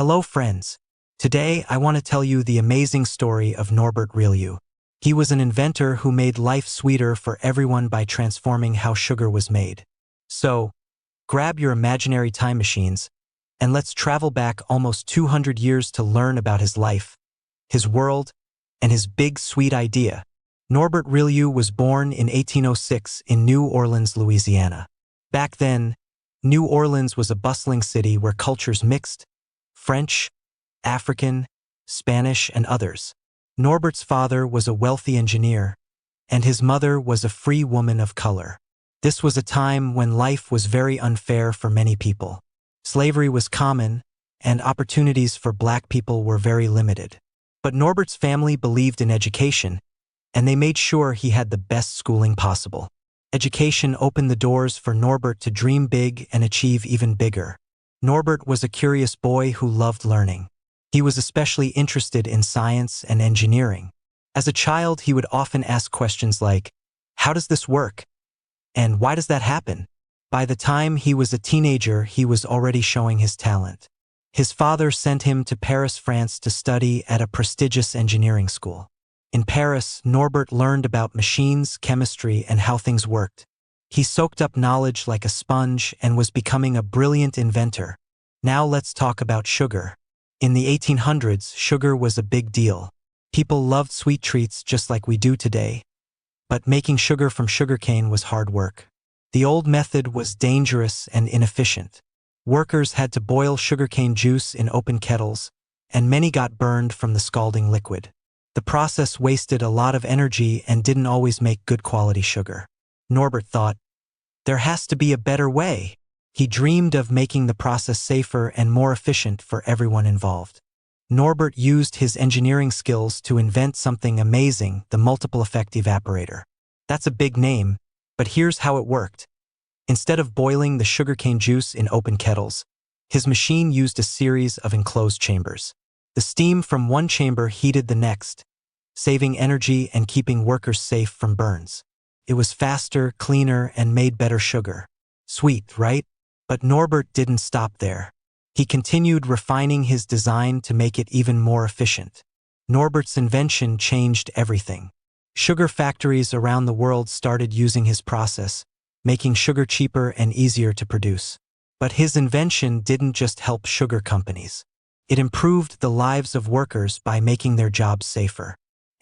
Hello friends. Today I want to tell you the amazing story of Norbert Rillieux. He was an inventor who made life sweeter for everyone by transforming how sugar was made. So, grab your imaginary time machines, and let's travel back almost 200 years to learn about his life, his world, and his big sweet idea. Norbert Rillieux was born in 1806 in New Orleans, Louisiana. Back then, New Orleans was a bustling city where cultures mixed: French, African, Spanish, and others. Norbert's father was a wealthy engineer, and his mother was a free woman of color. This was a time when life was very unfair for many people. Slavery was common, and opportunities for black people were very limited. But Norbert's family believed in education, and they made sure he had the best schooling possible. Education opened the doors for Norbert to dream big and achieve even bigger. Norbert was a curious boy who loved learning. He was especially interested in science and engineering. As a child, he would often ask questions like, "How does this work? And why does that happen?" By the time he was a teenager, he was already showing his talent. His father sent him to Paris, France to study at a prestigious engineering school. In Paris, Norbert learned about machines, chemistry, and how things worked. He soaked up knowledge like a sponge and was becoming a brilliant inventor. Now let's talk about sugar. In the 1800s, sugar was a big deal. People loved sweet treats just like we do today. But making sugar from sugarcane was hard work. The old method was dangerous and inefficient. Workers had to boil sugarcane juice in open kettles, and many got burned from the scalding liquid. The process wasted a lot of energy and didn't always make good quality sugar. Norbert thought, there has to be a better way. He dreamed of making the process safer and more efficient for everyone involved. Norbert used his engineering skills to invent something amazing: the multiple effect evaporator. That's a big name, but here's how it worked. Instead of boiling the sugarcane juice in open kettles, his machine used a series of enclosed chambers. The steam from one chamber heated the next, saving energy and keeping workers safe from burns. It was faster, cleaner, and made better sugar. Sweet, right? But Norbert didn't stop there. He continued refining his design to make it even more efficient. Norbert's invention changed everything. Sugar factories around the world started using his process, making sugar cheaper and easier to produce. But his invention didn't just help sugar companies. It improved the lives of workers by making their jobs safer.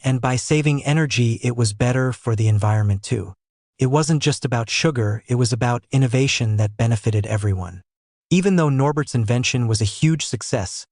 And by saving energy, it was better for the environment too. It wasn't just about sugar, it was about innovation that benefited everyone. Even though Norbert's invention was a huge success,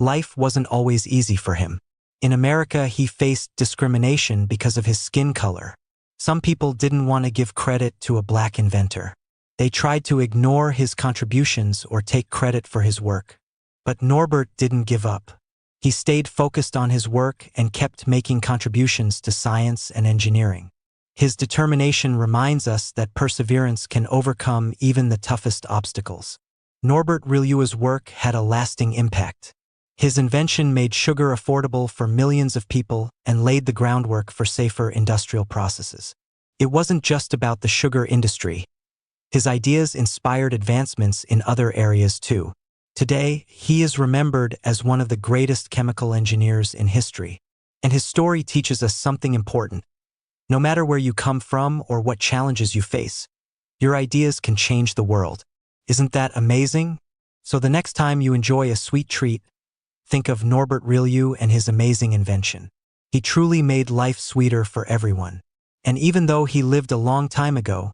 life wasn't always easy for him. In America, he faced discrimination because of his skin color. Some people didn't want to give credit to a black inventor. They tried to ignore his contributions or take credit for his work. But Norbert didn't give up. He stayed focused on his work and kept making contributions to science and engineering. His determination reminds us that perseverance can overcome even the toughest obstacles. Norbert Rillieux's work had a lasting impact. His invention made sugar affordable for millions of people and laid the groundwork for safer industrial processes. It wasn't just about the sugar industry. His ideas inspired advancements in other areas too. Today, he is remembered as one of the greatest chemical engineers in history. And his story teaches us something important. No matter where you come from or what challenges you face, your ideas can change the world. Isn't that amazing? So the next time you enjoy a sweet treat, think of Norbert Rillieux and his amazing invention. He truly made life sweeter for everyone. And even though he lived a long time ago,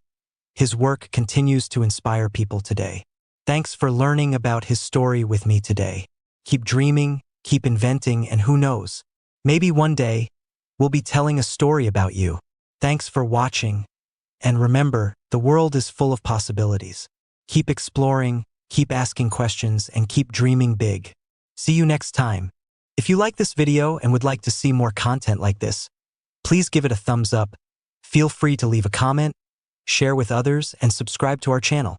his work continues to inspire people today. Thanks for learning about his story with me today. Keep dreaming, keep inventing, and who knows, maybe one day, we'll be telling a story about you. Thanks for watching. And remember, the world is full of possibilities. Keep exploring, keep asking questions, and keep dreaming big. See you next time. If you like this video and would like to see more content like this, please give it a thumbs up. Feel free to leave a comment, share with others, and subscribe to our channel.